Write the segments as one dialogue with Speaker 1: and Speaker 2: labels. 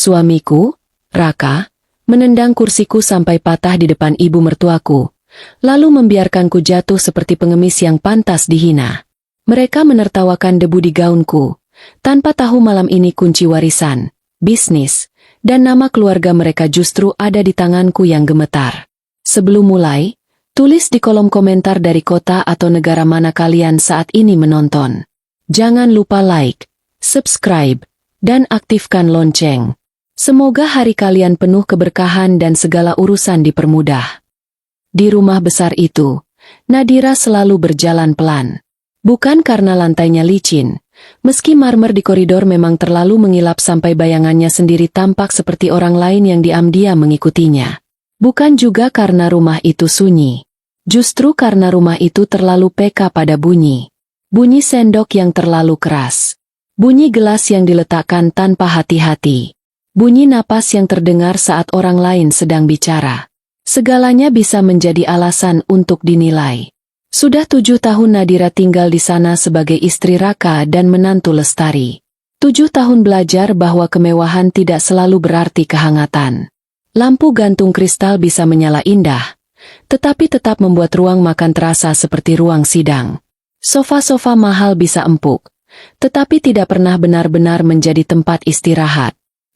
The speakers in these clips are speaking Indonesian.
Speaker 1: Suamiku, Raka, menendang kursiku sampai patah di depan ibu mertuaku, lalu membiarkanku jatuh seperti pengemis yang pantas dihina. Mereka menertawakan debu di gaunku, tanpa tahu malam ini kunci warisan, bisnis, dan nama keluarga mereka justru ada di tanganku yang gemetar. Sebelum mulai, tulis di kolom komentar dari kota atau negara mana kalian saat ini menonton. Jangan lupa like, subscribe, dan aktifkan lonceng. Semoga hari kalian penuh keberkahan dan segala urusan dipermudah. Di rumah besar itu, Nadira selalu berjalan pelan. Bukan karena lantainya licin, meski marmer di koridor memang terlalu mengilap sampai bayangannya sendiri tampak seperti orang lain yang diam-diam mengikutinya. Bukan juga karena rumah itu sunyi. Justru karena rumah itu terlalu peka pada bunyi. Bunyi sendok yang terlalu keras. Bunyi gelas yang diletakkan tanpa hati-hati. Bunyi napas yang terdengar saat orang lain sedang bicara. Segalanya bisa menjadi alasan untuk dinilai. Sudah 7 tahun Nadira tinggal di sana sebagai istri Raka dan menantu Lestari. 7 tahun belajar bahwa kemewahan tidak selalu berarti kehangatan. Lampu gantung kristal bisa menyala indah, tetapi tetap membuat ruang makan terasa seperti ruang sidang. Sofa-sofa mahal bisa empuk, tetapi tidak pernah benar-benar menjadi tempat istirahat.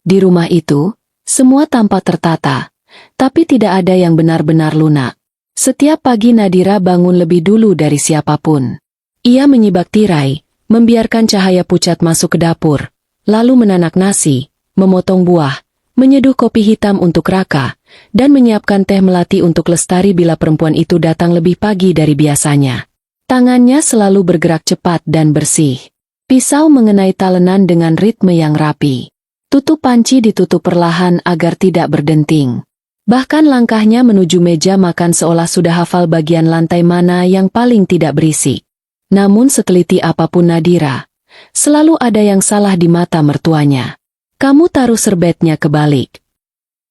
Speaker 1: Di rumah itu, semua tampak tertata, tapi tidak ada yang benar-benar lunak. Setiap pagi Nadira bangun lebih dulu dari siapapun. Ia menyibak tirai, membiarkan cahaya pucat masuk ke dapur, lalu menanak nasi, memotong buah, menyeduh kopi hitam untuk Raka, dan menyiapkan teh melati untuk Lestari bila perempuan itu datang lebih pagi dari biasanya. Tangannya selalu bergerak cepat dan bersih. Pisau mengenai talenan dengan ritme yang rapi. Tutup panci ditutup perlahan agar tidak berdenting. Bahkan langkahnya menuju meja makan seolah sudah hafal bagian lantai mana yang paling tidak berisik. Namun seteliti apapun Nadira, selalu ada yang salah di mata mertuanya. Kamu taruh serbetnya kebalik.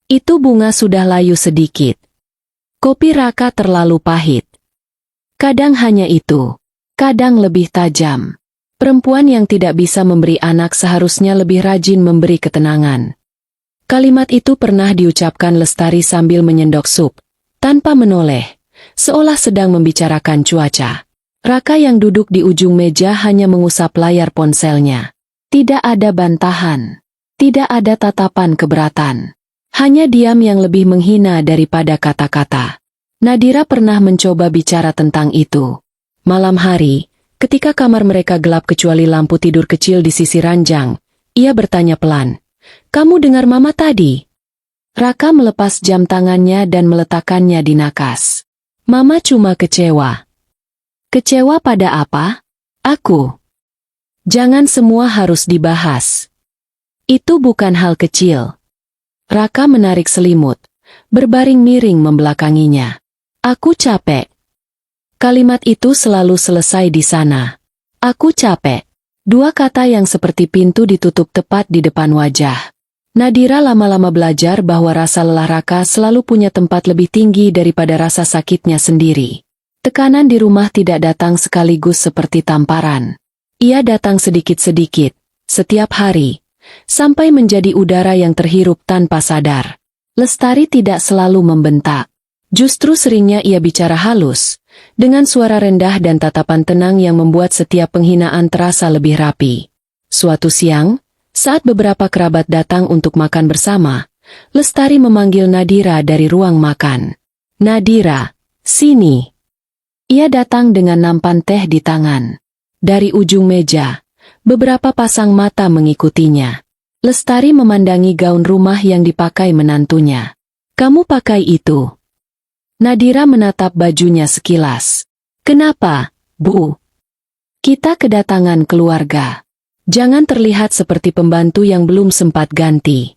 Speaker 1: Itu bunga sudah layu sedikit. Kopi Raka terlalu pahit. Kadang hanya itu, kadang lebih tajam. Perempuan yang tidak bisa memberi anak seharusnya lebih rajin memberi ketenangan. Kalimat itu pernah diucapkan Lestari sambil menyendok sup, tanpa menoleh, seolah sedang membicarakan cuaca. Raka yang duduk di ujung meja hanya mengusap layar ponselnya. Tidak ada bantahan, tidak ada tatapan keberatan. Hanya diam yang lebih menghina daripada kata-kata. Nadira pernah mencoba bicara tentang itu. Malam hari, ketika kamar mereka gelap kecuali lampu tidur kecil di sisi ranjang, ia bertanya pelan. Kamu dengar Mama tadi? Raka melepas jam tangannya dan meletakkannya di nakas. Mama cuma kecewa. Kecewa pada apa? Aku. Jangan semua harus dibahas. Itu bukan hal kecil. Raka menarik selimut, berbaring miring membelakanginya. Aku capek. Kalimat itu selalu selesai di sana. Aku capek. 2 kata yang seperti pintu ditutup tepat di depan wajah. Nadira lama-lama belajar bahwa rasa lelah Raka selalu punya tempat lebih tinggi daripada rasa sakitnya sendiri. Tekanan di rumah tidak datang sekaligus seperti tamparan. Ia datang sedikit-sedikit, setiap hari, sampai menjadi udara yang terhirup tanpa sadar. Lestari tidak selalu membentak. Justru seringnya ia bicara halus, dengan suara rendah dan tatapan tenang yang membuat setiap penghinaan terasa lebih rapi. Suatu siang, saat beberapa kerabat datang untuk makan bersama, Lestari memanggil Nadira dari ruang makan. Nadira, sini. Ia datang dengan nampan teh di tangan. Dari ujung meja, beberapa pasang mata mengikutinya. Lestari memandangi gaun rumah yang dipakai menantunya. Kamu pakai itu? Nadira menatap bajunya sekilas. Kenapa, Bu? Kita kedatangan keluarga. Jangan terlihat seperti pembantu yang belum sempat ganti.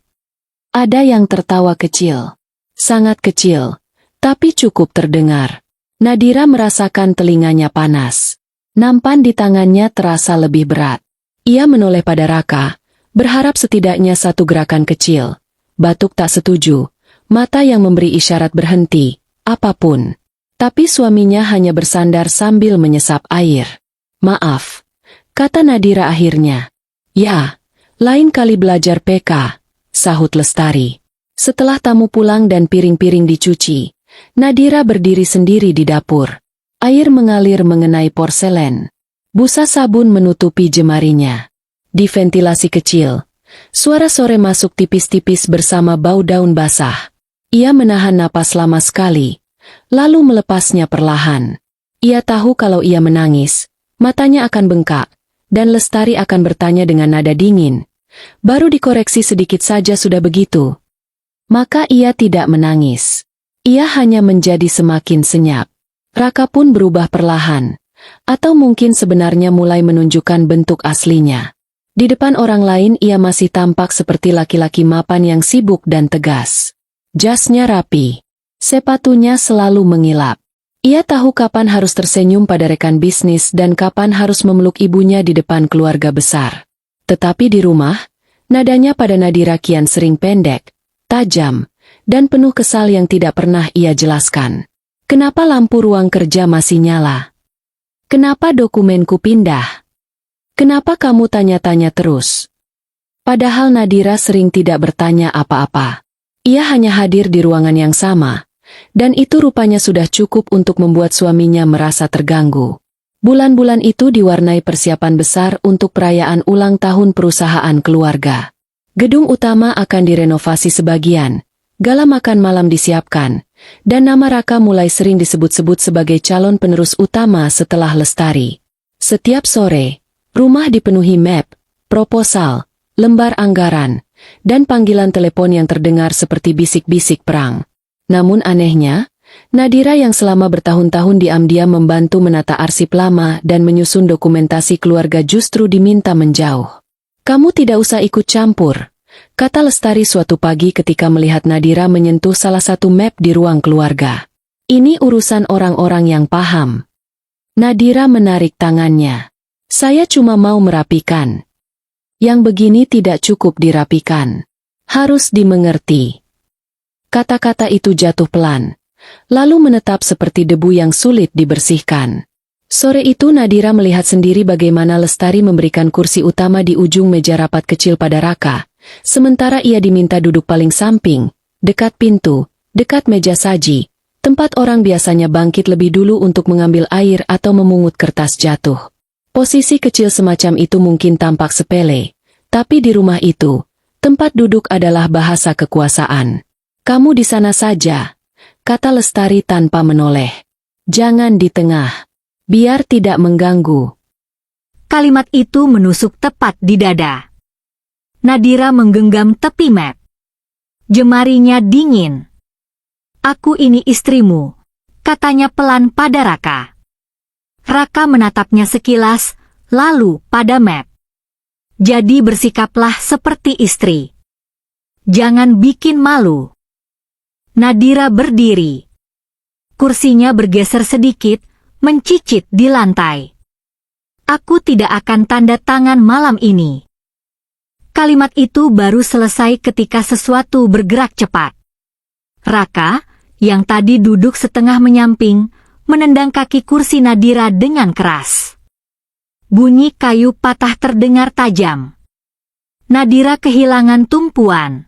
Speaker 1: Ada yang tertawa kecil. Sangat kecil, tapi cukup terdengar. Nadira merasakan telinganya panas. Nampan di tangannya terasa lebih berat. Ia menoleh pada Raka, berharap setidaknya satu gerakan kecil. Batuk tak setuju, mata yang memberi isyarat berhenti. Apapun. Tapi suaminya hanya bersandar sambil menyesap air. Maaf, kata Nadira akhirnya. Ya, lain kali belajar peka, sahut Lestari. Setelah tamu pulang dan piring-piring dicuci, Nadira berdiri sendiri di dapur. Air mengalir mengenai porselen. Busa sabun menutupi jemarinya. Di ventilasi kecil, suara sore masuk tipis-tipis bersama bau daun basah. Ia menahan napas lama sekali, lalu melepasnya perlahan. Ia tahu kalau ia menangis, matanya akan bengkak, dan Lestari akan bertanya dengan nada dingin. Baru dikoreksi sedikit saja sudah begitu. Maka ia tidak menangis. Ia hanya menjadi semakin senyap. Raka pun berubah perlahan. Atau mungkin sebenarnya mulai menunjukkan bentuk aslinya. Di depan orang lain ia masih tampak seperti laki-laki mapan yang sibuk dan tegas. Jasnya rapi. Sepatunya selalu mengilap. Ia tahu kapan harus tersenyum pada rekan bisnis dan kapan harus memeluk ibunya di depan keluarga besar. Tetapi di rumah, nadanya pada Nadira kian sering pendek, tajam, dan penuh kesal yang tidak pernah ia jelaskan. Kenapa lampu ruang kerja masih nyala? Kenapa dokumenku pindah? Kenapa kamu tanya-tanya terus? Padahal Nadira sering tidak bertanya apa-apa. Ia hanya hadir di ruangan yang sama, dan itu rupanya sudah cukup untuk membuat suaminya merasa terganggu. Bulan-bulan itu diwarnai persiapan besar untuk perayaan ulang tahun perusahaan keluarga. Gedung utama akan direnovasi sebagian, gala makan malam disiapkan, dan nama Raka mulai sering disebut-sebut sebagai calon penerus utama setelah Lestari. Setiap sore, rumah dipenuhi map, proposal, lembar anggaran, dan panggilan telepon yang terdengar seperti bisik-bisik perang. Namun anehnya, Nadira yang selama bertahun-tahun diam-diam membantu menata arsip lama dan menyusun dokumentasi keluarga justru diminta menjauh. Kamu tidak usah ikut campur, kata Lestari suatu pagi ketika melihat Nadira menyentuh salah satu map di ruang keluarga. Ini urusan orang-orang yang paham. Nadira menarik tangannya. Saya cuma mau merapikan. Yang begini tidak cukup dirapikan. Harus dimengerti. Kata-kata itu jatuh pelan, lalu menetap seperti debu yang sulit dibersihkan. Sore itu Nadira melihat sendiri bagaimana Lestari memberikan kursi utama di ujung meja rapat kecil pada Raka, sementara ia diminta duduk paling samping, dekat pintu, dekat meja saji, tempat orang biasanya bangkit lebih dulu untuk mengambil air atau memungut kertas jatuh. Posisi kecil semacam itu mungkin tampak sepele, tapi di rumah itu, tempat duduk adalah bahasa kekuasaan. Kamu di sana saja, kata Lestari tanpa menoleh. Jangan di tengah. Biar tidak mengganggu.
Speaker 2: Kalimat itu menusuk tepat di dada. Nadira menggenggam tepi map. Jemarinya dingin. Aku ini istrimu, katanya pelan pada Raka. Raka menatapnya sekilas, lalu pada map. Jadi bersikaplah seperti istri. Jangan bikin malu. Nadira berdiri. Kursinya bergeser sedikit, mencicit di lantai. Aku tidak akan tanda tangan malam ini. Kalimat itu baru selesai ketika sesuatu bergerak cepat. Raka, yang tadi duduk setengah menyamping, menendang kaki kursi Nadira dengan keras. Bunyi kayu patah terdengar tajam. Nadira kehilangan tumpuan.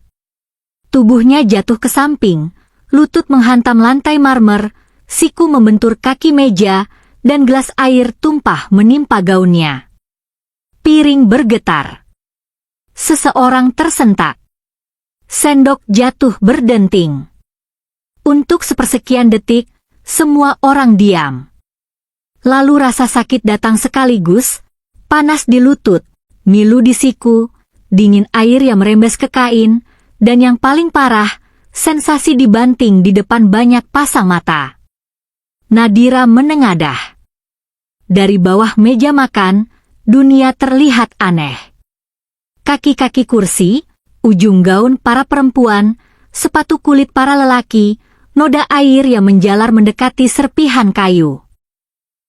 Speaker 2: Tubuhnya jatuh ke samping, lutut menghantam lantai marmer, siku membentur kaki meja, dan gelas air tumpah menimpa gaunnya. Piring bergetar. Seseorang tersentak. Sendok jatuh berdenting. Untuk sepersekian detik, semua orang diam. Lalu rasa sakit datang sekaligus, panas di lutut, milu di siku, dingin air yang merembes ke kain, dan yang paling parah, sensasi dibanting di depan banyak pasang mata. Nadira menengadah. Dari bawah meja makan, dunia terlihat aneh. Kaki-kaki kursi, ujung gaun para perempuan, sepatu kulit para lelaki, noda air yang menjalar mendekati serpihan kayu.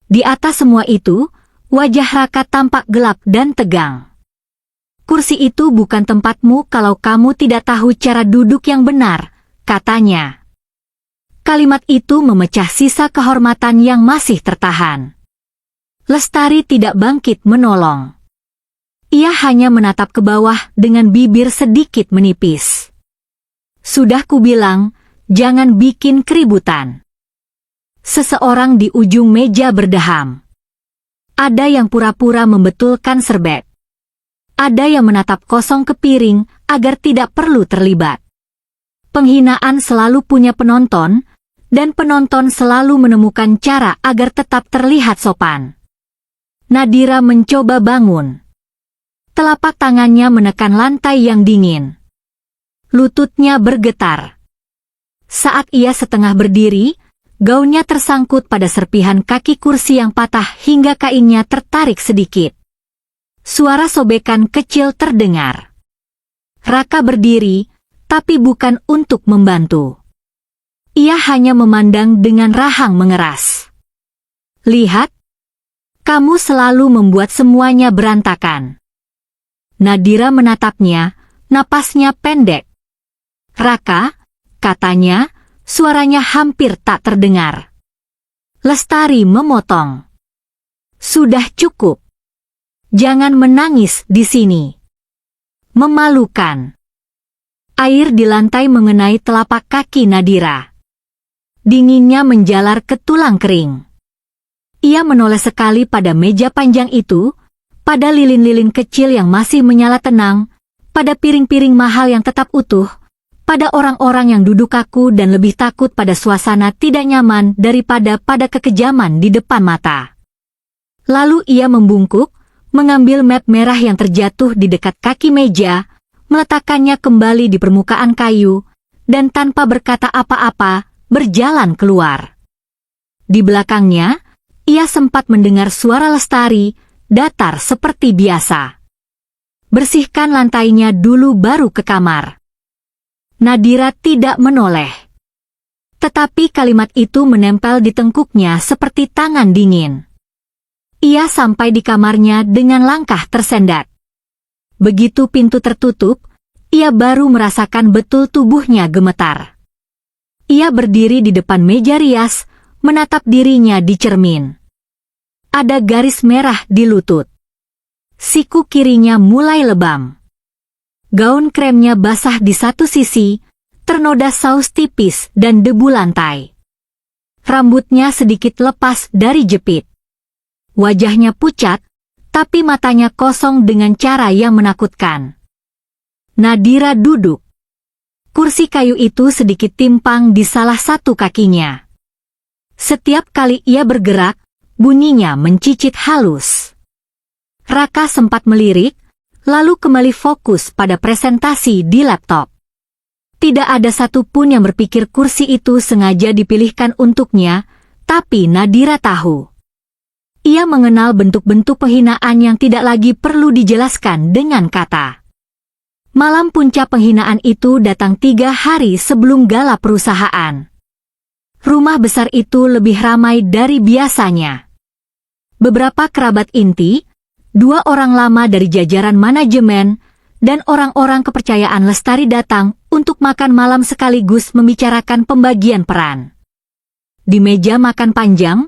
Speaker 2: Di atas semua itu, wajah Raka tampak gelap dan tegang. Kursi itu bukan tempatmu kalau kamu tidak tahu cara duduk yang benar, katanya. Kalimat itu memecah sisa kehormatan yang masih tertahan. Lestari tidak bangkit menolong. Ia hanya menatap ke bawah dengan bibir sedikit menipis. Sudah kubilang, jangan bikin keributan. Seseorang di ujung meja berdeham. Ada yang pura-pura membetulkan serbet. Ada yang menatap kosong ke piring agar tidak perlu terlibat. Penghinaan selalu punya penonton, dan penonton selalu menemukan cara agar tetap terlihat sopan. Nadira mencoba bangun. Telapak tangannya menekan lantai yang dingin. Lututnya bergetar. Saat ia setengah berdiri, gaunnya tersangkut pada serpihan kaki kursi yang patah hingga kainnya tertarik sedikit. Suara sobekan kecil terdengar. Raka berdiri, tapi bukan untuk membantu. Ia hanya memandang dengan rahang mengeras. Lihat, kamu selalu membuat semuanya berantakan. Nadira menatapnya, napasnya pendek. Raka, katanya, suaranya hampir tak terdengar. Lestari memotong. Sudah cukup. Jangan menangis di sini. Memalukan. Air di lantai mengenai telapak kaki Nadira. Dinginnya menjalar ke tulang kering. Ia menoleh sekali pada meja panjang itu, pada lilin-lilin kecil yang masih menyala tenang, pada piring-piring mahal yang tetap utuh, pada orang-orang yang duduk kaku dan lebih takut pada suasana tidak nyaman daripada pada kekejaman di depan mata. Lalu ia membungkuk, mengambil map merah yang terjatuh di dekat kaki meja, meletakkannya kembali di permukaan kayu, dan tanpa berkata apa-apa, berjalan keluar. Di belakangnya, ia sempat mendengar suara Lestari, datar seperti biasa. Bersihkan lantainya dulu baru ke kamar. Nadira tidak menoleh. Tetapi kalimat itu menempel di tengkuknya seperti tangan dingin. Ia sampai di kamarnya dengan langkah tersendat. Begitu pintu tertutup, ia baru merasakan betul tubuhnya gemetar. Ia berdiri di depan meja rias, menatap dirinya di cermin. Ada garis merah di lutut. Siku kirinya mulai lebam. Gaun kremnya basah di satu sisi, ternoda saus tipis dan debu lantai. Rambutnya sedikit lepas dari jepit. Wajahnya pucat, tapi matanya kosong dengan cara yang menakutkan. Nadira duduk. Kursi kayu itu sedikit timpang di salah satu kakinya. Setiap kali ia bergerak, bunyinya mencicit halus. Raka sempat melirik, lalu kembali fokus pada presentasi di laptop. Tidak ada satupun yang berpikir kursi itu sengaja dipilihkan untuknya, tapi Nadira tahu. Ia mengenal bentuk-bentuk penghinaan yang tidak lagi perlu dijelaskan dengan kata. Malam puncak penghinaan itu datang 3 hari sebelum gala perusahaan. Rumah besar itu lebih ramai dari biasanya. Beberapa kerabat inti, 2 orang lama dari jajaran manajemen, dan orang-orang kepercayaan Lestari datang untuk makan malam sekaligus membicarakan pembagian peran. Di meja makan panjang,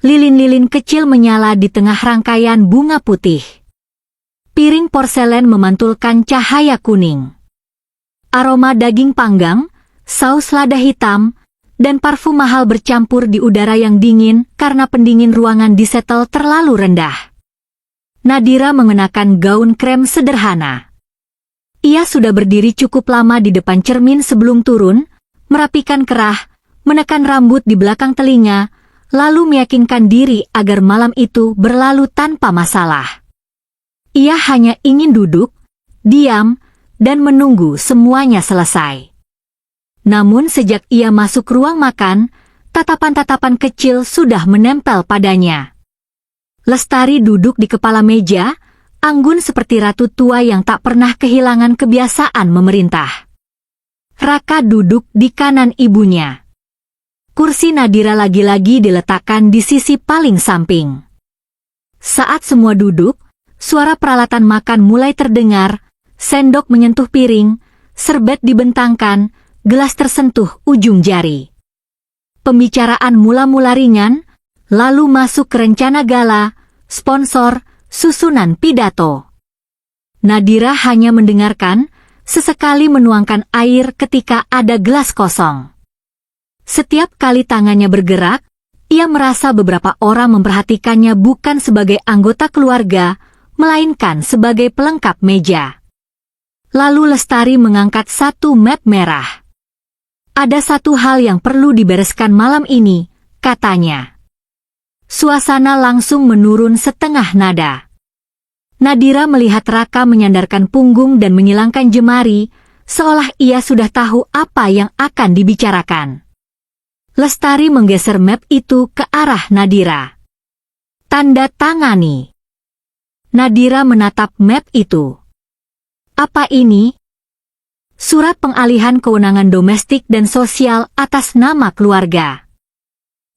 Speaker 2: lilin-lilin kecil menyala di tengah rangkaian bunga putih. Piring porselen memantulkan cahaya kuning. Aroma daging panggang, saus lada hitam, dan parfum mahal bercampur di udara yang dingin karena pendingin ruangan disetel terlalu rendah. Nadira mengenakan gaun krem sederhana. Ia sudah berdiri cukup lama di depan cermin sebelum turun, merapikan kerah, menekan rambut di belakang telinga, lalu meyakinkan diri agar malam itu berlalu tanpa masalah. Ia hanya ingin duduk, diam, dan menunggu semuanya selesai. Namun sejak ia masuk ruang makan, tatapan-tatapan kecil sudah menempel padanya. Lestari duduk di kepala meja, anggun seperti ratu tua yang tak pernah kehilangan kebiasaan memerintah. Raka duduk di kanan ibunya. Kursi Nadira lagi-lagi diletakkan di sisi paling samping. Saat semua duduk, suara peralatan makan mulai terdengar, sendok menyentuh piring, serbet dibentangkan, gelas tersentuh ujung jari. Pembicaraan mula-mula ringan, lalu masuk ke rencana gala, sponsor, susunan pidato. Nadira hanya mendengarkan, sesekali menuangkan air ketika ada gelas kosong. Setiap kali tangannya bergerak, ia merasa beberapa orang memperhatikannya bukan sebagai anggota keluarga, melainkan sebagai pelengkap meja. Lalu Lestari mengangkat satu map merah. Ada satu hal yang perlu dibereskan malam ini, katanya. Suasana langsung menurun setengah nada. Nadira melihat Raka menyandarkan punggung dan menyilangkan jemari, seolah ia sudah tahu apa yang akan dibicarakan. Lestari menggeser map itu ke arah Nadira. Tanda tangani. Nadira menatap map itu. Apa ini? Surat pengalihan kewenangan domestik dan sosial atas nama keluarga.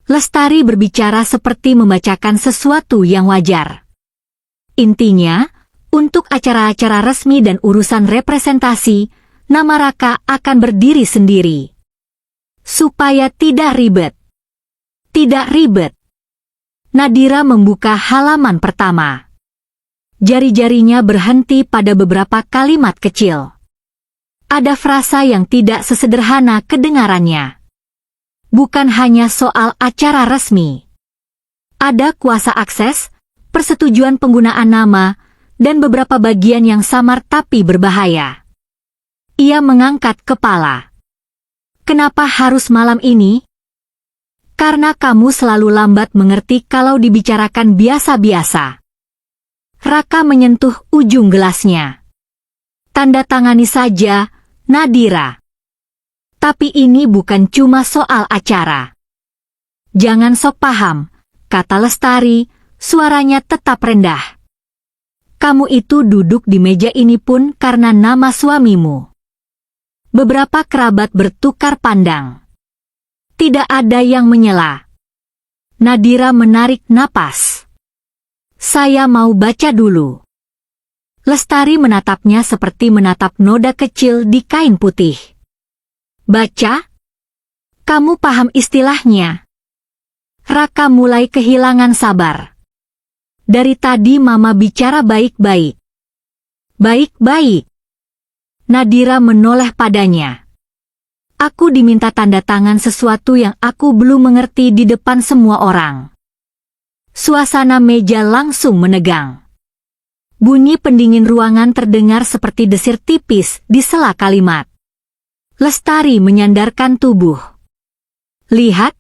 Speaker 2: Lestari berbicara seperti membacakan sesuatu yang wajar. Intinya, untuk acara-acara resmi dan urusan representasi, nama Raka akan berdiri sendiri. Supaya tidak ribet. Tidak ribet. Nadira membuka halaman pertama. Jari-jarinya berhenti pada beberapa kalimat kecil. Ada frasa yang tidak sesederhana kedengarannya. Bukan hanya soal acara resmi. Ada kuasa akses, persetujuan penggunaan nama, dan beberapa bagian yang samar tapi berbahaya. Ia mengangkat kepala. Kenapa harus malam ini? Karena kamu selalu lambat mengerti kalau dibicarakan biasa-biasa. Raka menyentuh ujung gelasnya. Tanda tangani saja, Nadira. Tapi ini bukan cuma soal acara. Jangan sok paham, kata Lestari, suaranya tetap rendah. Kamu itu duduk di meja ini pun karena nama suamimu. Beberapa kerabat bertukar pandang. Tidak ada yang menyela. Nadira menarik napas. Saya mau baca dulu. Lestari menatapnya seperti menatap noda kecil di kain putih. Baca? Kamu paham istilahnya? Raka mulai kehilangan sabar. Dari tadi Mama bicara baik-baik. Baik-baik. Nadira menoleh padanya. Aku diminta tanda tangan sesuatu yang aku belum mengerti di depan semua orang. Suasana meja langsung menegang. Bunyi pendingin ruangan terdengar seperti desir tipis di sela kalimat. Lestari menyandarkan tubuh. Lihat.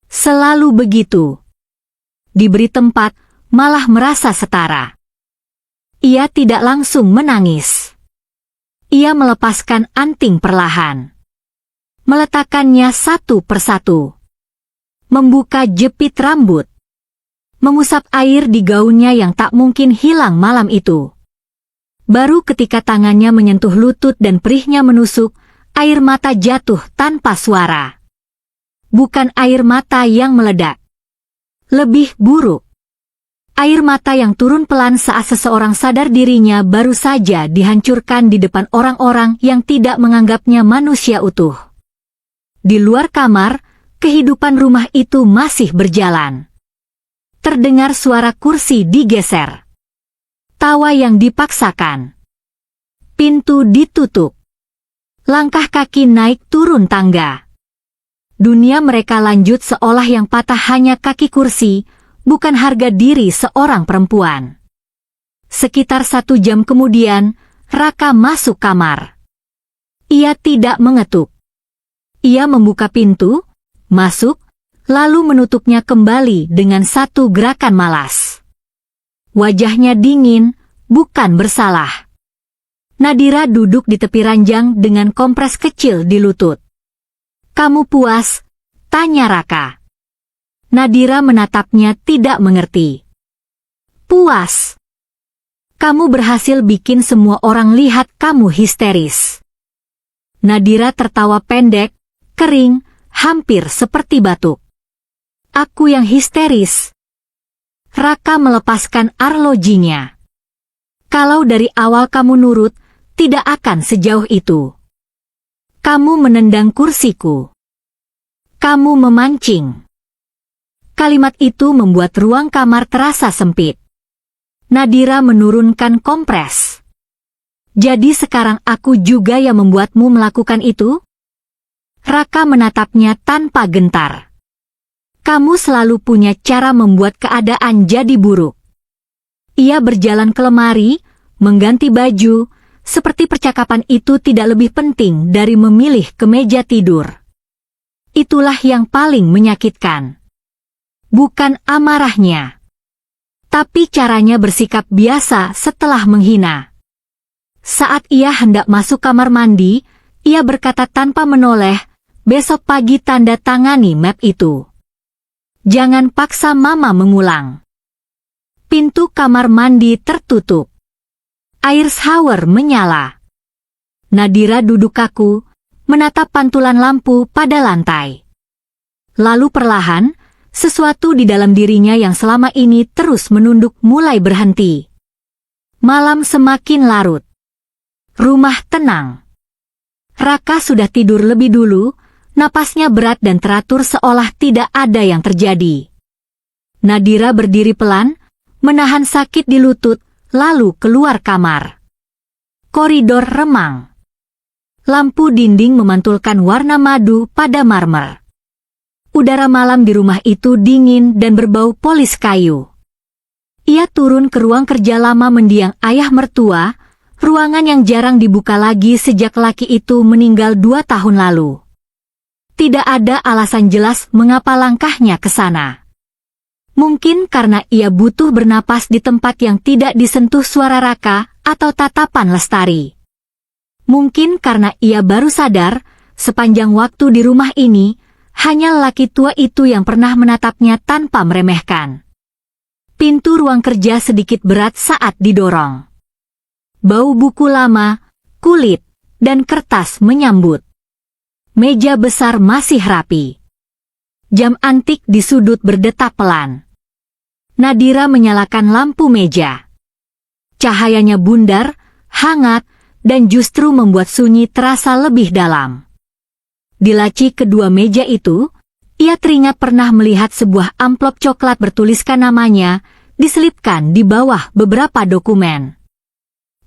Speaker 2: Selalu begitu. Diberi tempat, malah merasa setara. Ia tidak langsung menangis. Ia melepaskan anting perlahan. Meletakkannya satu persatu. Membuka jepit rambut. Mengusap air di gaunnya yang tak mungkin hilang malam itu. Baru ketika tangannya menyentuh lutut dan perihnya menusuk, air mata jatuh tanpa suara. Bukan air mata yang meledak. Lebih buruk. Air mata yang turun pelan saat seseorang sadar dirinya baru saja dihancurkan di depan orang-orang yang tidak menganggapnya manusia utuh. Di luar kamar, kehidupan rumah itu masih berjalan. Terdengar suara kursi digeser. Tawa yang dipaksakan. Pintu ditutup. Langkah kaki naik turun tangga. Dunia mereka lanjut seolah yang patah hanya kaki kursi, bukan harga diri seorang perempuan. Sekitar 1 jam kemudian, Raka masuk kamar. Ia tidak mengetuk. Ia membuka pintu, masuk, lalu menutupnya kembali dengan satu gerakan malas. Wajahnya dingin, bukan bersalah. Nadira duduk di tepi ranjang dengan kompres kecil di lutut. Kamu puas? Tanya Raka. Nadira menatapnya tidak mengerti. Puas. Kamu berhasil bikin semua orang lihat kamu histeris. Nadira tertawa pendek, kering, hampir seperti batuk. Aku yang histeris. Raka melepaskan arlojinya. Kalau dari awal kamu nurut, tidak akan sejauh itu. Kamu menendang kursiku. Kamu memancing. Kalimat itu membuat ruang kamar terasa sempit. Nadira menurunkan kompres. Jadi sekarang aku juga yang membuatmu melakukan itu? Raka menatapnya tanpa gentar. Kamu selalu punya cara membuat keadaan jadi buruk. Ia berjalan ke lemari, mengganti baju, seperti percakapan itu tidak lebih penting dari memilih kemeja tidur. Itulah yang paling menyakitkan. Bukan amarahnya, tapi caranya bersikap biasa setelah menghina. Saat ia hendak masuk kamar mandi, ia berkata tanpa menoleh, besok pagi tanda tangani map itu. Jangan paksa mama mengulang. Pintu kamar mandi tertutup. Air shower menyala. Nadira duduk kaku, menatap pantulan lampu pada lantai. Lalu perlahan, sesuatu di dalam dirinya yang selama ini terus menunduk mulai berhenti. Malam semakin larut. Rumah tenang. Raka sudah tidur lebih dulu, napasnya berat dan teratur seolah tidak ada yang terjadi. Nadira berdiri pelan, menahan sakit di lutut, lalu keluar kamar. Koridor remang. Lampu dinding memantulkan warna madu pada marmer. Udara malam di rumah itu dingin dan berbau polis kayu. Ia turun ke ruang kerja lama mendiang ayah mertua, ruangan yang jarang dibuka lagi sejak laki itu meninggal 2 tahun lalu. Tidak ada alasan jelas mengapa langkahnya ke sana. Mungkin karena ia butuh bernapas di tempat yang tidak disentuh suara Raka atau tatapan Lestari. Mungkin karena ia baru sadar, sepanjang waktu di rumah ini, hanya lelaki tua itu yang pernah menatapnya tanpa meremehkan. Pintu ruang kerja sedikit berat saat didorong. Bau buku lama, kulit, dan kertas menyambut. Meja besar masih rapi. Jam antik di sudut berdetak pelan. Nadira menyalakan lampu meja. Cahayanya bundar, hangat, dan justru membuat sunyi terasa lebih dalam. Di laci kedua meja itu, ia teringat pernah melihat sebuah amplop coklat bertuliskan namanya, diselipkan di bawah beberapa dokumen.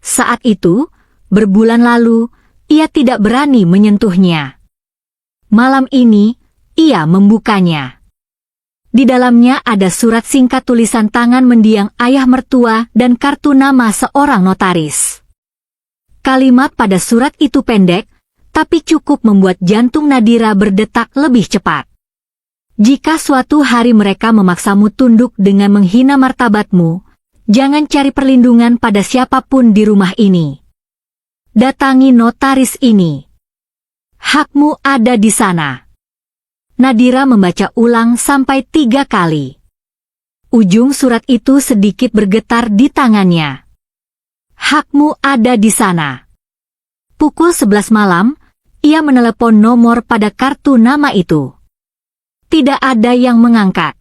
Speaker 2: Saat itu, berbulan lalu, ia tidak berani menyentuhnya. Malam ini, ia membukanya. Di dalamnya ada surat singkat tulisan tangan mendiang ayah mertua dan kartu nama seorang notaris. Kalimat pada surat itu pendek, tapi cukup membuat jantung Nadira berdetak lebih cepat. Jika suatu hari mereka memaksamu tunduk dengan menghina martabatmu, jangan cari perlindungan pada siapapun di rumah ini. Datangi notaris ini. Hakmu ada di sana. Nadira membaca ulang sampai 3 kali. Ujung surat itu sedikit bergetar di tangannya. Hakmu ada di sana. Pukul 11 malam, ia menelepon nomor pada kartu nama itu. Tidak ada yang mengangkat.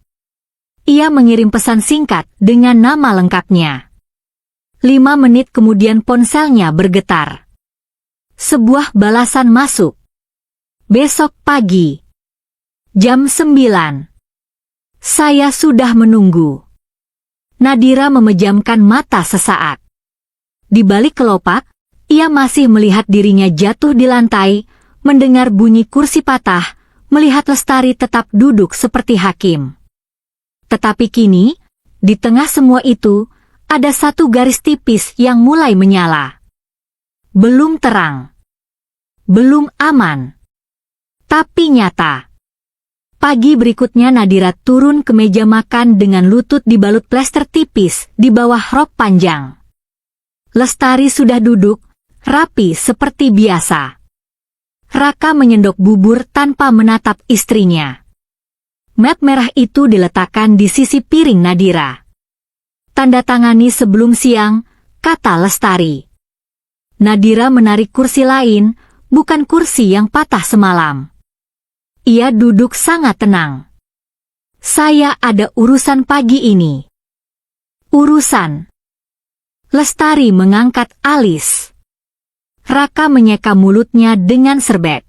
Speaker 2: Ia mengirim pesan singkat dengan nama lengkapnya. 5 menit kemudian ponselnya bergetar. Sebuah balasan masuk. Besok pagi. Jam 9. Saya sudah menunggu. Nadira memejamkan mata sesaat. Di balik kelopak, ia masih melihat dirinya jatuh di lantai, mendengar bunyi kursi patah, melihat Lestari tetap duduk seperti hakim. Tetapi kini, di tengah semua itu, ada satu garis tipis yang mulai menyala. Belum terang. Belum aman. Tapi nyata. Pagi berikutnya Nadira turun ke meja makan dengan lutut dibalut plester tipis di bawah rok panjang. Lestari sudah duduk, rapi seperti biasa. Raka menyendok bubur tanpa menatap istrinya. Map merah itu diletakkan di sisi piring Nadira. Tanda tangani sebelum siang, kata Lestari. Nadira menarik kursi lain, bukan kursi yang patah semalam. Ia duduk sangat tenang. Saya ada urusan pagi ini. Urusan. Lestari mengangkat alis. Raka menyeka mulutnya dengan serbet.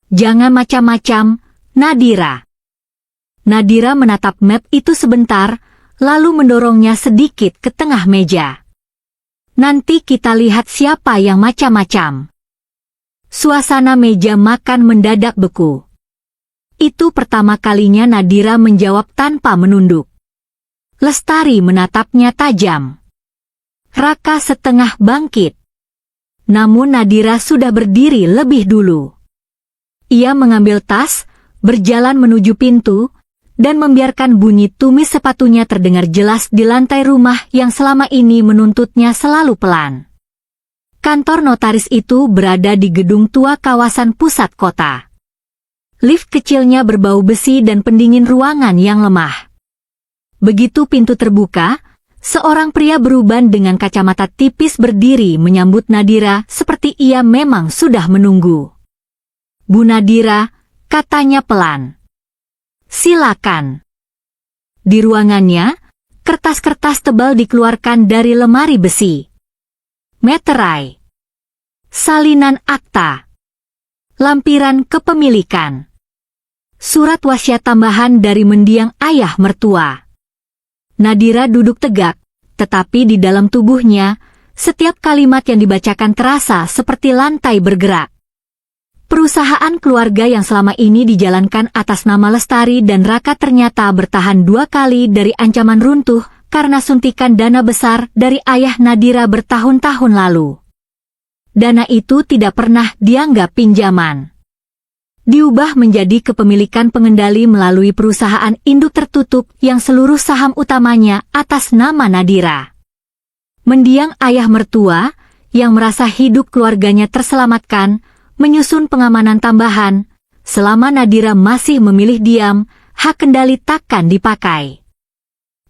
Speaker 2: Jangan macam-macam, Nadira. Nadira menatap map itu sebentar, lalu mendorongnya sedikit ke tengah meja. Nanti kita lihat siapa yang macam-macam. Suasana meja makan mendadak beku. Itu pertama kalinya Nadira menjawab tanpa menunduk. Lestari menatapnya tajam. Raka setengah bangkit. Namun Nadira sudah berdiri lebih dulu. Ia mengambil tas, berjalan menuju pintu, dan membiarkan bunyi tumis sepatunya terdengar jelas di lantai rumah yang selama ini menuntutnya selalu pelan. Kantor notaris itu berada di gedung tua kawasan pusat kota. Lift kecilnya berbau besi dan pendingin ruangan yang lemah. Begitu pintu terbuka, seorang pria beruban dengan kacamata tipis berdiri menyambut Nadira seperti ia memang sudah menunggu. "Bu Nadira," katanya pelan. "Silakan." Di ruangannya, kertas-kertas tebal dikeluarkan dari lemari besi. Meterai, salinan akta, lampiran kepemilikan, surat wasiat tambahan dari mendiang ayah mertua. Nadira duduk tegak, tetapi di dalam tubuhnya, setiap kalimat yang dibacakan terasa seperti lantai bergerak. Perusahaan keluarga yang selama ini dijalankan atas nama Lestari dan Raka ternyata bertahan 2 kali dari ancaman runtuh karena suntikan dana besar dari ayah Nadira bertahun-tahun lalu. Dana itu tidak pernah dianggap pinjaman. Diubah menjadi kepemilikan pengendali melalui perusahaan induk tertutup yang seluruh saham utamanya atas nama Nadira. Mendiang ayah mertua, yang merasa hidup keluarganya terselamatkan, menyusun pengamanan tambahan. Selama Nadira masih memilih diam, hak kendali takkan dipakai.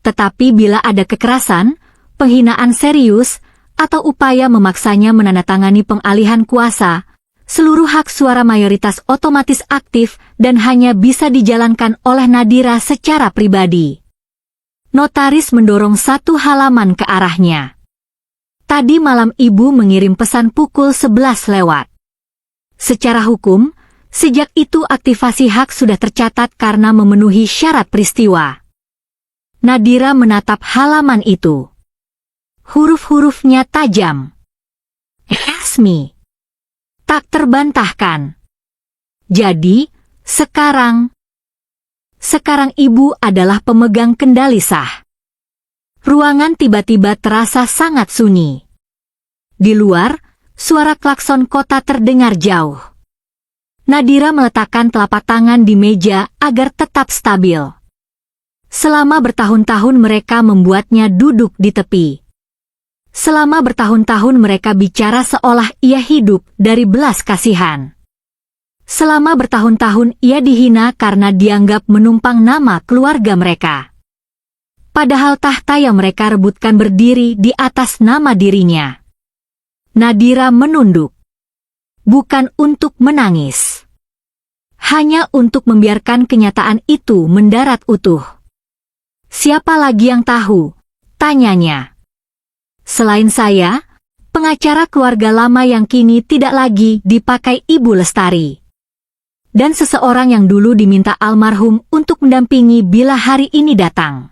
Speaker 2: Tetapi bila ada kekerasan, penghinaan serius, atau upaya memaksanya menandatangani pengalihan kuasa, seluruh hak suara mayoritas otomatis aktif dan hanya bisa dijalankan oleh Nadira secara pribadi. Notaris mendorong 1 halaman ke arahnya. "Tadi malam ibu mengirim pesan pukul 11 lewat. Secara hukum, sejak itu aktivasi hak sudah tercatat karena memenuhi syarat peristiwa." Nadira menatap halaman itu. Huruf-hurufnya tajam. "Resmi. Tak terbantahkan. Jadi, sekarang ibu adalah pemegang kendali sah." Ruangan tiba-tiba terasa sangat sunyi. Di luar, suara klakson kota terdengar jauh. Nadira meletakkan telapak tangan di meja agar tetap stabil. Selama bertahun-tahun mereka membuatnya duduk di tepi. Selama bertahun-tahun mereka bicara seolah ia hidup dari belas kasihan. Selama bertahun-tahun ia dihina karena dianggap menumpang nama keluarga mereka. Padahal tahta yang mereka rebutkan berdiri di atas nama dirinya. Nadira menunduk. Bukan untuk menangis. Hanya untuk membiarkan kenyataan itu mendarat utuh. "Siapa lagi yang tahu?" tanyanya. "Selain saya, pengacara keluarga lama yang kini tidak lagi dipakai Ibu Lestari. Dan seseorang yang dulu diminta almarhum untuk mendampingi bila hari ini datang."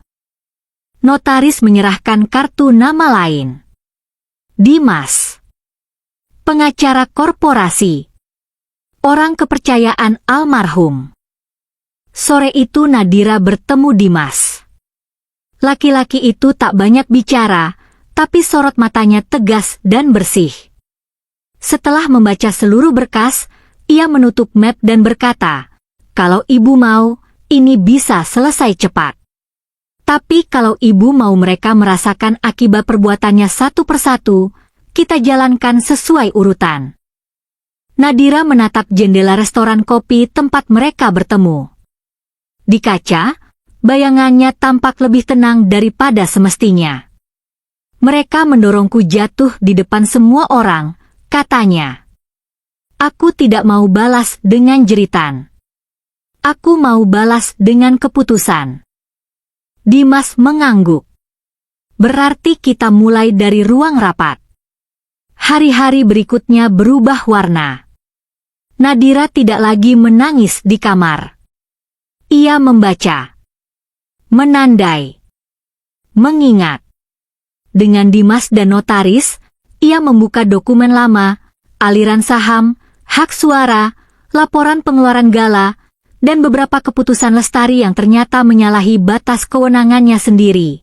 Speaker 2: Notaris menyerahkan kartu nama lain. "Dimas. Pengacara korporasi. Orang kepercayaan almarhum." Sore itu Nadira bertemu Dimas. Laki-laki itu tak banyak bicara, tapi sorot matanya tegas dan bersih. Setelah membaca seluruh berkas, ia menutup map dan berkata, "Kalau ibu mau, ini bisa selesai cepat. Tapi kalau ibu mau mereka merasakan akibat perbuatannya satu persatu, kita jalankan sesuai urutan." Nadira menatap jendela restoran kopi tempat mereka bertemu. Di kaca, bayangannya tampak lebih tenang daripada semestinya. "Mereka mendorongku jatuh di depan semua orang," katanya. "Aku tidak mau balas dengan jeritan. Aku mau balas dengan keputusan." Dimas mengangguk. "Berarti kita mulai dari ruang rapat." Hari-hari berikutnya berubah warna. Nadira tidak lagi menangis di kamar. Ia membaca, menandai, mengingat. Dengan Dimas dan notaris, Ia membuka dokumen lama, aliran saham, hak suara, laporan pengeluaran gala, dan beberapa keputusan Lestari yang ternyata menyalahi batas kewenangannya sendiri.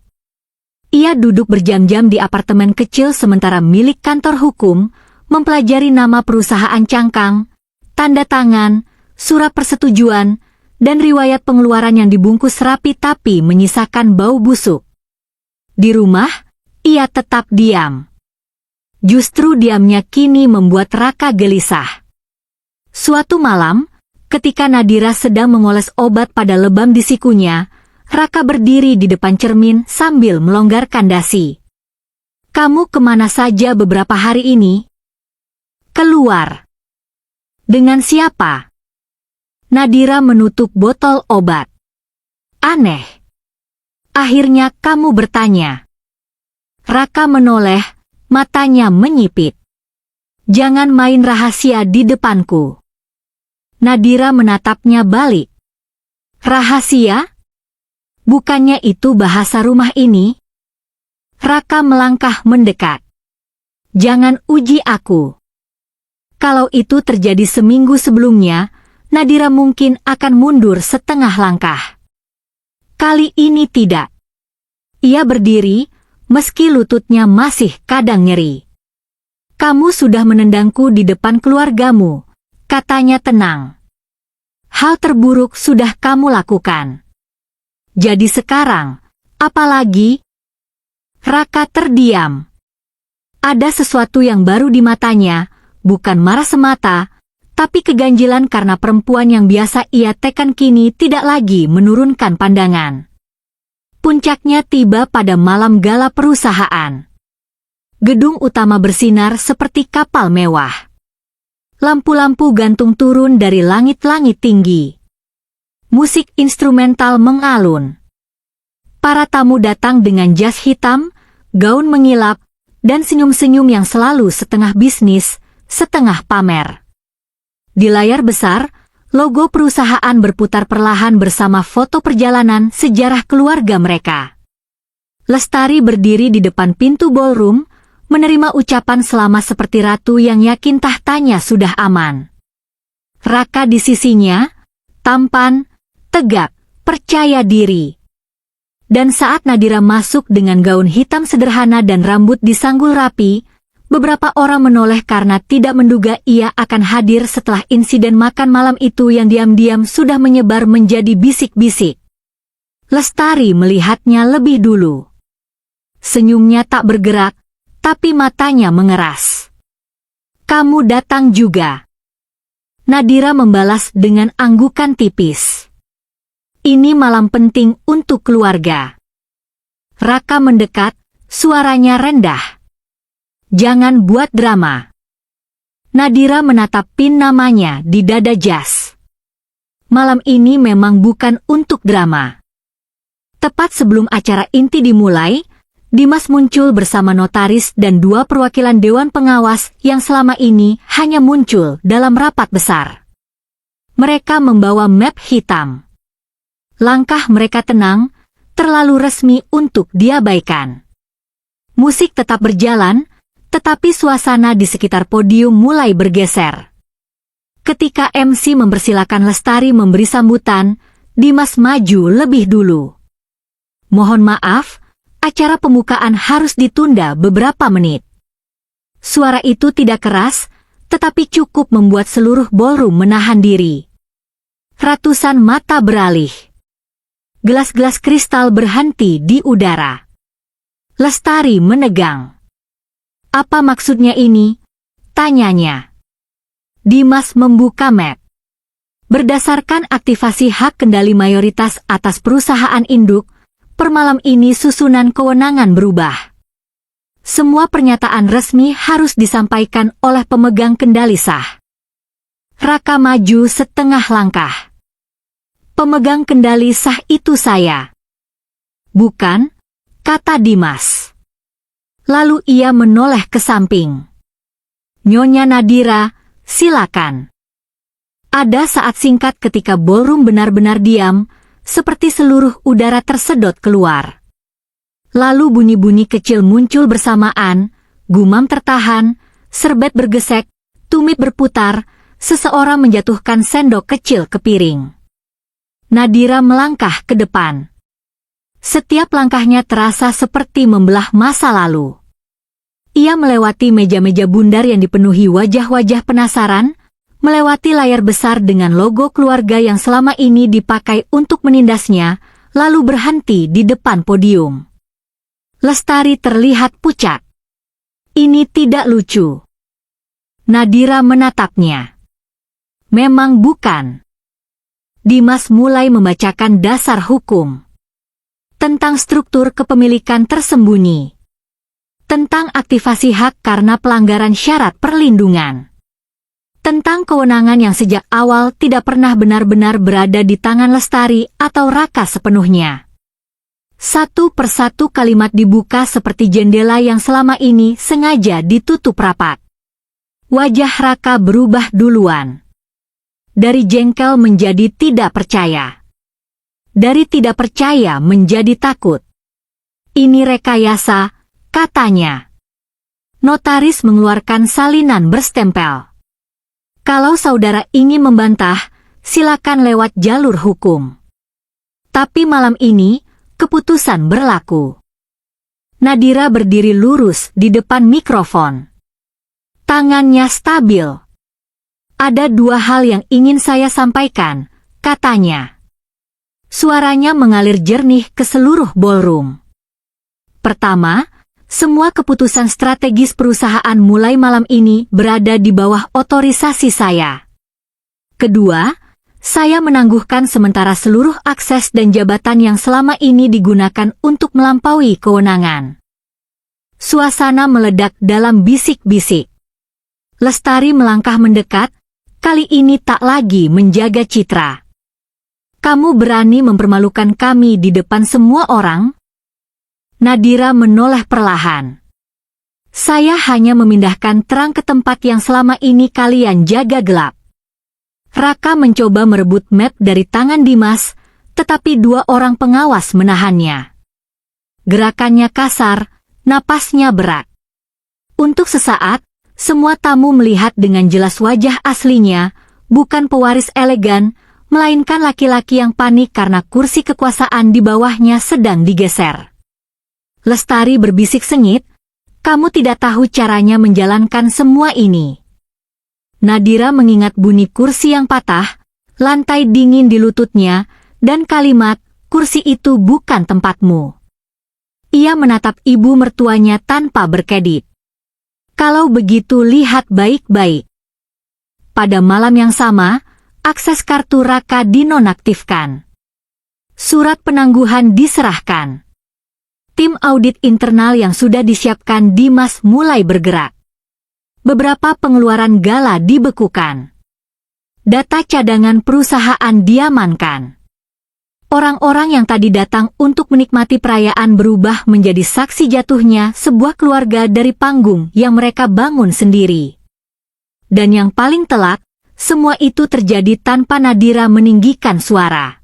Speaker 2: Ia duduk berjam-jam di apartemen kecil sementara milik kantor hukum, mempelajari nama perusahaan cangkang, tanda tangan, surat persetujuan, dan riwayat pengeluaran yang dibungkus rapi tapi menyisakan bau busuk. Di rumah, ia tetap diam. Justru diamnya kini membuat Raka gelisah. Suatu malam, ketika Nadira sedang mengoles obat pada lebam di sikunya, Raka berdiri di depan cermin sambil melonggarkan dasi. "Kamu kemana saja beberapa hari ini?" "Keluar." "Dengan siapa?" Nadira menutup botol obat. "Aneh. Akhirnya kamu bertanya." Raka menoleh, matanya menyipit. "Jangan main rahasia di depanku." Nadira menatapnya balik. "Rahasia? Bukannya itu bahasa rumah ini?" Raka melangkah mendekat. "Jangan uji aku." Kalau itu terjadi seminggu sebelumnya, Nadira mungkin akan mundur setengah langkah. Kali ini tidak. Ia berdiri, meski lututnya masih kadang nyeri. "Kamu sudah menendangku di depan keluargamu," katanya tenang. "Hal terburuk sudah kamu lakukan. Jadi sekarang, apa lagi?" Raka terdiam. Ada sesuatu yang baru di matanya, bukan marah semata, tapi keganjilan karena perempuan yang biasa ia tekan kini tidak lagi menurunkan pandangan. Puncaknya tiba pada malam gala perusahaan. Gedung utama bersinar seperti kapal mewah. Lampu-lampu gantung turun dari langit-langit tinggi. Musik instrumental mengalun. Para tamu datang dengan jas hitam, gaun mengilap, dan senyum-senyum yang selalu setengah bisnis, setengah pamer. Di layar besar, logo perusahaan berputar perlahan bersama foto perjalanan sejarah keluarga mereka. Lestari berdiri di depan pintu ballroom, menerima ucapan selamat seperti ratu yang yakin tahtanya sudah aman. Raka di sisinya, tampan, tegap, percaya diri. Dan saat Nadira masuk dengan gaun hitam sederhana dan rambut disanggul rapi, beberapa orang menoleh karena tidak menduga ia akan hadir setelah insiden makan malam itu yang diam-diam sudah menyebar menjadi bisik-bisik. Lestari melihatnya lebih dulu. Senyumnya tak bergerak, tapi matanya mengeras. "Kamu datang juga." Nadira membalas dengan anggukan tipis. "Ini malam penting untuk keluarga." Raka mendekat, suaranya rendah. "Jangan buat drama." Nadira menatap pin namanya di dada jas. Malam ini memang bukan untuk drama. Tepat sebelum acara inti dimulai, Dimas muncul bersama notaris dan 2 perwakilan Dewan Pengawas yang selama ini hanya muncul dalam rapat besar. Mereka membawa map hitam. Langkah mereka tenang, terlalu resmi untuk diabaikan. Musik tetap berjalan, tetapi suasana di sekitar podium mulai bergeser. Ketika MC mempersilakan Lestari memberi sambutan, Dimas maju lebih dulu. "Mohon maaf, acara pembukaan harus ditunda beberapa menit." Suara itu tidak keras, tetapi cukup membuat seluruh ballroom menahan diri. Ratusan mata beralih. Gelas-gelas kristal berhenti di udara. Lestari menegang. "Apa maksudnya ini?" tanyanya. Dimas membuka map. Berdasarkan aktivasi hak kendali mayoritas atas perusahaan induk, per malam ini susunan kewenangan berubah. Semua pernyataan resmi harus disampaikan oleh pemegang kendali sah. Raka maju setengah langkah. "Pemegang kendali sah itu saya." "Bukan," kata Dimas. Lalu ia menoleh ke samping. "Nyonya Nadira, silakan." Ada saat singkat ketika ballroom benar-benar diam, seperti seluruh udara tersedot keluar. Lalu bunyi-bunyi kecil muncul bersamaan, gumam tertahan, serbet bergesek, tumit berputar, seseorang menjatuhkan sendok kecil ke piring. Nadira melangkah ke depan. Setiap langkahnya terasa seperti membelah masa lalu. Ia melewati meja-meja bundar yang dipenuhi wajah-wajah penasaran, melewati layar besar dengan logo keluarga yang selama ini dipakai untuk menindasnya, lalu berhenti di depan podium. Lestari terlihat pucat. Ini tidak lucu. Nadira menatapnya. Memang bukan. Dimas mulai membacakan dasar hukum. Tentang struktur kepemilikan tersembunyi. Tentang aktivasi hak karena pelanggaran syarat perlindungan. Tentang kewenangan yang sejak awal tidak pernah benar-benar berada di tangan Lestari atau Raka sepenuhnya. Satu persatu kalimat dibuka seperti jendela yang selama ini sengaja ditutup rapat. Wajah Raka berubah duluan. Dari jengkel menjadi tidak percaya. Dari tidak percaya menjadi takut. Ini rekayasa, katanya. Notaris mengeluarkan salinan berstempel. Kalau saudara ingin membantah, silakan lewat jalur hukum. Tapi malam ini, keputusan berlaku. Nadira berdiri lurus di depan mikrofon. Tangannya stabil. Ada dua hal yang ingin saya sampaikan, katanya. Suaranya mengalir jernih ke seluruh ballroom. Pertama, semua keputusan strategis perusahaan mulai malam ini berada di bawah otorisasi saya. Kedua, saya menangguhkan sementara seluruh akses dan jabatan yang selama ini digunakan untuk melampaui kewenangan. Suasana meledak dalam bisik-bisik. Lestari melangkah mendekat, kali ini tak lagi menjaga citra. Kamu berani mempermalukan kami di depan semua orang? Nadira menoleh perlahan. Saya hanya memindahkan terang ke tempat yang selama ini kalian jaga gelap. Raka mencoba merebut map dari tangan Dimas, tetapi dua orang pengawas menahannya. Gerakannya kasar, napasnya berat. Untuk sesaat, semua tamu melihat dengan jelas wajah aslinya, bukan pewaris elegan, melainkan laki-laki yang panik karena kursi kekuasaan di bawahnya sedang digeser. Lestari berbisik sengit, kamu tidak tahu caranya menjalankan semua ini. Nadira mengingat bunyi kursi yang patah, lantai dingin di lututnya, dan kalimat, kursi itu bukan tempatmu. Ia menatap ibu mertuanya tanpa berkedip. Kalau begitu lihat baik-baik. Pada malam yang sama, akses kartu Raka dinonaktifkan. Surat penangguhan diserahkan. Tim audit internal yang sudah disiapkan Dimas mulai bergerak. Beberapa pengeluaran gala dibekukan. Data cadangan perusahaan diamankan. Orang-orang yang tadi datang untuk menikmati perayaan berubah menjadi saksi jatuhnya sebuah keluarga dari panggung yang mereka bangun sendiri. Dan yang paling telak, semua itu terjadi tanpa Nadira meninggikan suara.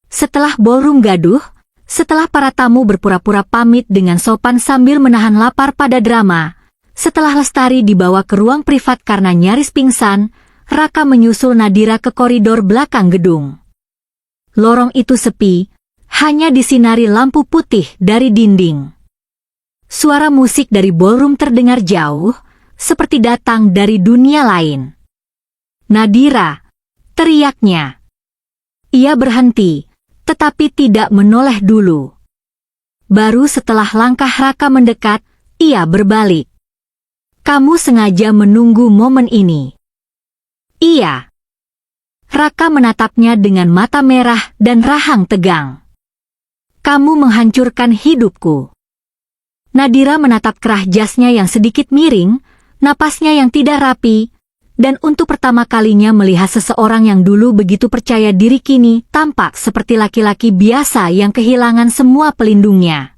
Speaker 2: Setelah ballroom gaduh, setelah para tamu berpura-pura pamit dengan sopan sambil menahan lapar pada drama, setelah Lestari dibawa ke ruang privat karena nyaris pingsan, Raka menyusul Nadira ke koridor belakang gedung. Lorong itu sepi, hanya disinari lampu putih dari dinding. Suara musik dari ballroom terdengar jauh, seperti datang dari dunia lain. Nadira, teriaknya. Ia berhenti, tetapi tidak menoleh dulu. Baru setelah langkah Raka mendekat, ia berbalik. Kamu sengaja menunggu momen ini. Iya. Raka menatapnya dengan mata merah dan rahang tegang. Kamu menghancurkan hidupku. Nadira menatap kerah jasnya yang sedikit miring, napasnya yang tidak rapi, dan untuk pertama kalinya melihat seseorang yang dulu begitu percaya diri kini tampak seperti laki-laki biasa yang kehilangan semua pelindungnya.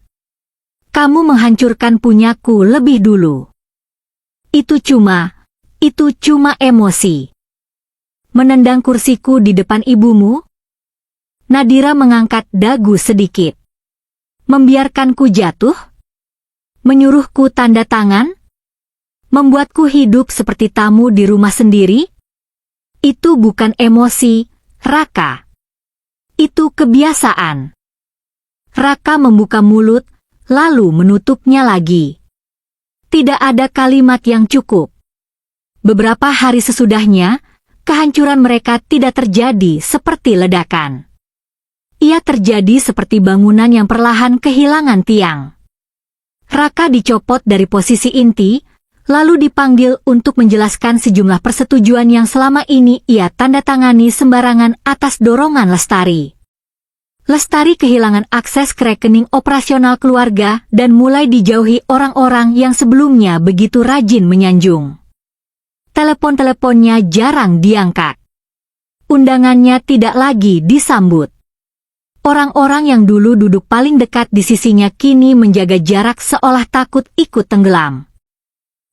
Speaker 2: Kamu menghancurkan punyaku lebih dulu. Itu cuma emosi. Menendang kursiku di depan ibumu? Nadira mengangkat dagu sedikit. Membiarkanku jatuh? Menyuruhku tanda tangan? membuatku hidup seperti tamu di rumah sendiri? Itu bukan emosi, Raka. Itu kebiasaan. Raka membuka mulut, lalu menutupnya lagi. Tidak ada kalimat yang cukup. Beberapa hari sesudahnya, kehancuran mereka tidak terjadi seperti ledakan. Ia terjadi seperti bangunan yang perlahan kehilangan tiang. Raka dicopot dari posisi inti, lalu dipanggil untuk menjelaskan sejumlah persetujuan yang selama ini ia tanda tangani sembarangan atas dorongan Lestari. Lestari kehilangan akses ke rekening operasional keluarga dan mulai dijauhi orang-orang yang sebelumnya begitu rajin menyanjung. Telepon-teleponnya jarang diangkat. Undangannya tidak lagi disambut. Orang-orang yang dulu duduk paling dekat di sisinya kini menjaga jarak seolah takut ikut tenggelam.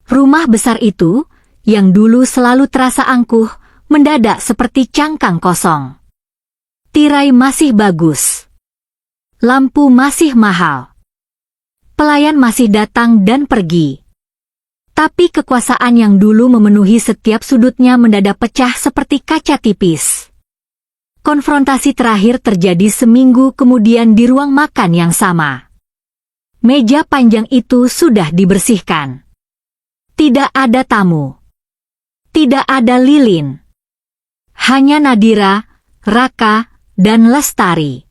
Speaker 2: Rumah besar itu, yang dulu selalu terasa angkuh, mendadak seperti cangkang kosong. Tirai masih bagus. Lampu masih mahal. Pelayan masih datang dan pergi. Tapi kekuasaan yang dulu memenuhi setiap sudutnya mendadak pecah seperti kaca tipis. Konfrontasi terakhir terjadi seminggu kemudian di ruang makan yang sama. Meja panjang itu sudah dibersihkan. Tidak ada tamu. Tidak ada lilin. Hanya Nadira, Raka, dan Lestari.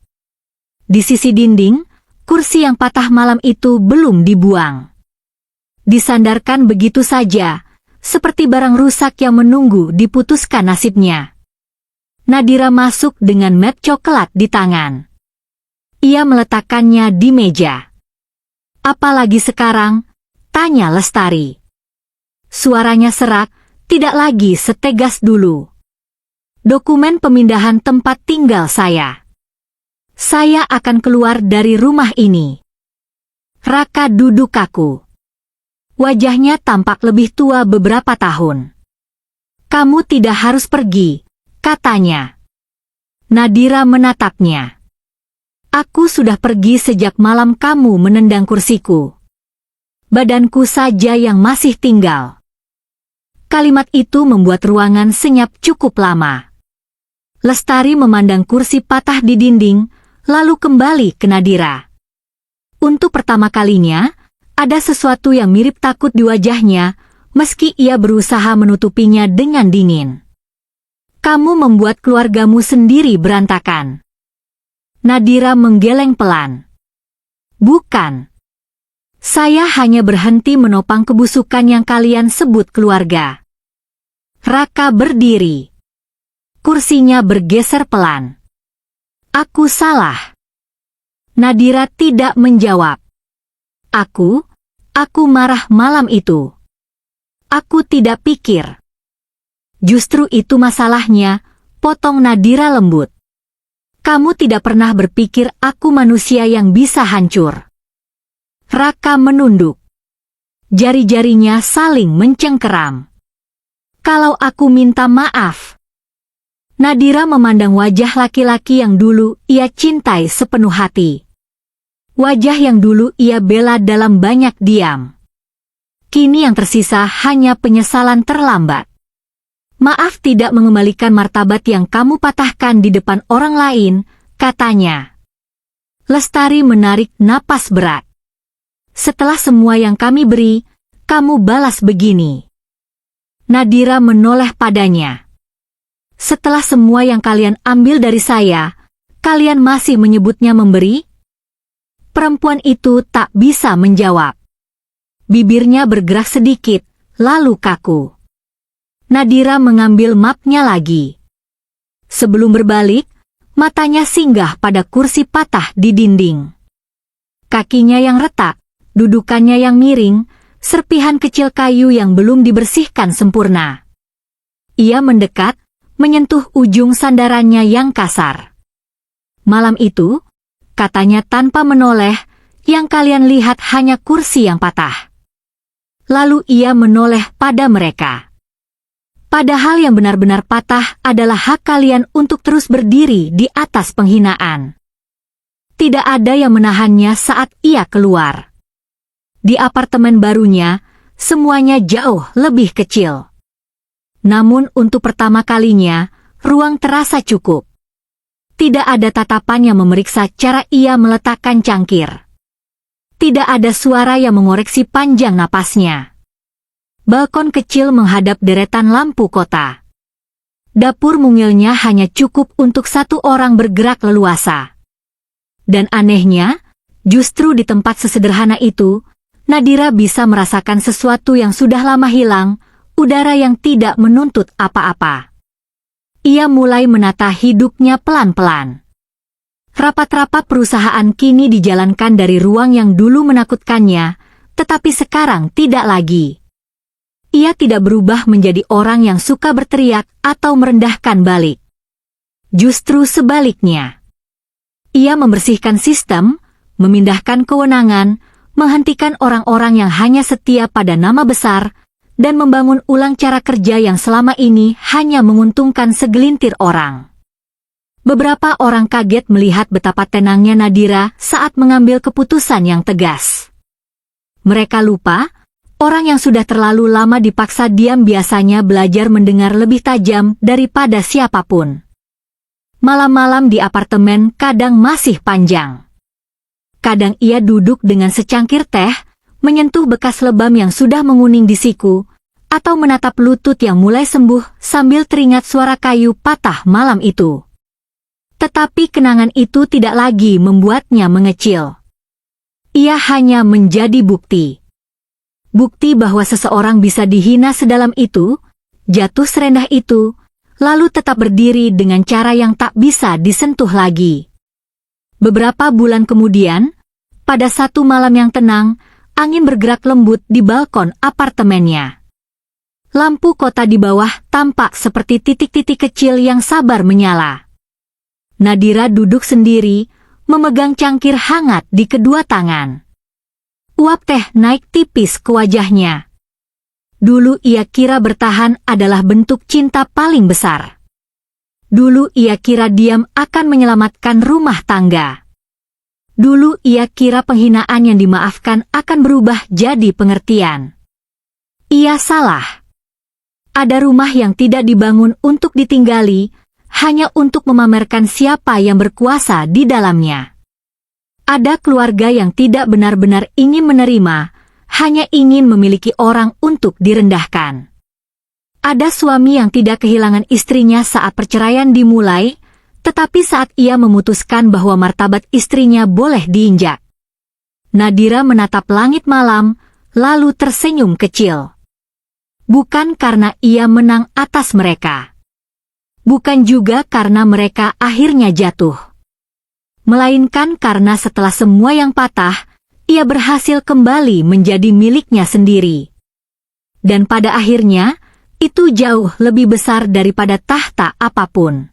Speaker 2: Di sisi dinding, kursi yang patah malam itu belum dibuang. Disandarkan begitu saja, seperti barang rusak yang menunggu diputuskan nasibnya. Nadira masuk dengan map coklat di tangan. Ia meletakkannya di meja. Apalagi sekarang? Tanya Lestari. Suaranya serak, tidak lagi setegas dulu. Dokumen pemindahan tempat tinggal saya. Saya akan keluar dari rumah ini. Raka duduk kaku. Wajahnya tampak lebih tua beberapa tahun. Kamu tidak harus pergi, katanya. Nadira menatapnya. Aku sudah pergi sejak malam kamu menendang kursiku. Badanku saja yang masih tinggal. Kalimat itu membuat ruangan senyap cukup lama. Lestari memandang kursi patah di dinding, lalu kembali ke Nadira. Untuk pertama kalinya, ada sesuatu yang mirip takut di wajahnya, meski ia berusaha menutupinya dengan dingin. Kamu membuat keluargamu sendiri berantakan. Nadira menggeleng pelan. Bukan. Saya hanya berhenti menopang kebusukan yang kalian sebut keluarga. Raka berdiri. Kursinya bergeser pelan. Aku salah. Nadira tidak menjawab. Aku marah malam itu. Aku tidak pikir. Justru itu masalahnya, potong Nadira lembut. Kamu tidak pernah berpikir aku manusia yang bisa hancur. Raka menunduk. Jari-jarinya saling mencengkeram. Kalau aku minta maaf. Nadira memandang wajah laki-laki yang dulu ia cintai sepenuh hati. Wajah yang dulu ia bela dalam banyak diam. Kini yang tersisa hanya penyesalan terlambat. Maaf tidak mengembalikan martabat yang kamu patahkan di depan orang lain, katanya. Lestari menarik napas berat. Setelah semua yang kami beri, kamu balas begini. Nadira menoleh padanya. Setelah semua yang kalian ambil dari saya, kalian masih menyebutnya memberi? Perempuan itu tak bisa menjawab. Bibirnya bergerak sedikit, lalu kaku. Nadira mengambil mapnya lagi. Sebelum berbalik, matanya singgah pada kursi patah di dinding. Kakinya yang retak, dudukannya yang miring, serpihan kecil kayu yang belum dibersihkan sempurna. Ia mendekat, menyentuh ujung sandarannya yang kasar. Malam itu, katanya tanpa menoleh, yang kalian lihat hanya kursi yang patah. Lalu ia menoleh pada mereka. Padahal yang benar-benar patah adalah hak kalian untuk terus berdiri di atas penghinaan. Tidak ada yang menahannya saat ia keluar. Di apartemen barunya, semuanya jauh lebih kecil. Namun untuk pertama kalinya, ruang terasa cukup. Tidak ada tatapan yang memeriksa cara ia meletakkan cangkir. Tidak ada suara yang mengoreksi panjang napasnya. Balkon kecil menghadap deretan lampu kota. Dapur mungilnya hanya cukup untuk satu orang bergerak leluasa. Dan anehnya, justru di tempat sesederhana itu, Nadira bisa merasakan sesuatu yang sudah lama hilang, udara yang tidak menuntut apa-apa. Ia mulai menata hidupnya pelan-pelan. Rapat-rapat perusahaan kini dijalankan dari ruang yang dulu menakutkannya, tetapi sekarang tidak lagi. Ia tidak berubah menjadi orang yang suka berteriak atau merendahkan balik. Justru sebaliknya. Ia membersihkan sistem, memindahkan kewenangan, menghentikan orang-orang yang hanya setia pada nama besar, dan membangun ulang cara kerja yang selama ini hanya menguntungkan segelintir orang. Beberapa orang kaget melihat betapa tenangnya Nadira saat mengambil keputusan yang tegas. Mereka lupa, orang yang sudah terlalu lama dipaksa diam biasanya belajar mendengar lebih tajam daripada siapapun. Malam-malam di apartemen kadang masih panjang. Kadang ia duduk dengan secangkir teh, menyentuh bekas lebam yang sudah menguning di siku, atau menatap lutut yang mulai sembuh sambil teringat suara kayu patah malam itu. Tetapi kenangan itu tidak lagi membuatnya mengecil. Ia hanya menjadi bukti. Bukti bahwa seseorang bisa dihina sedalam itu, jatuh serendah itu, lalu tetap berdiri dengan cara yang tak bisa disentuh lagi. Beberapa bulan kemudian, pada satu malam yang tenang, angin bergerak lembut di balkon apartemennya. Lampu kota di bawah tampak seperti titik-titik kecil yang sabar menyala. Nadira duduk sendiri, memegang cangkir hangat di kedua tangan. Uap teh naik tipis ke wajahnya. Dulu ia kira bertahan adalah bentuk cinta paling besar. Dulu ia kira diam akan menyelamatkan rumah tangga. Dulu ia kira penghinaan yang dimaafkan akan berubah jadi pengertian. Ia salah. Ada rumah yang tidak dibangun untuk ditinggali, hanya untuk memamerkan siapa yang berkuasa di dalamnya. Ada keluarga yang tidak benar-benar ingin menerima, hanya ingin memiliki orang untuk direndahkan. Ada suami yang tidak kehilangan istrinya saat perceraian dimulai, tetapi saat ia memutuskan bahwa martabat istrinya boleh diinjak. Nadira menatap langit malam, lalu tersenyum kecil. Bukan karena ia menang atas mereka. Bukan juga karena mereka akhirnya jatuh. Melainkan karena setelah semua yang patah, ia berhasil kembali menjadi miliknya sendiri. Dan pada akhirnya, itu jauh lebih besar daripada tahta apapun.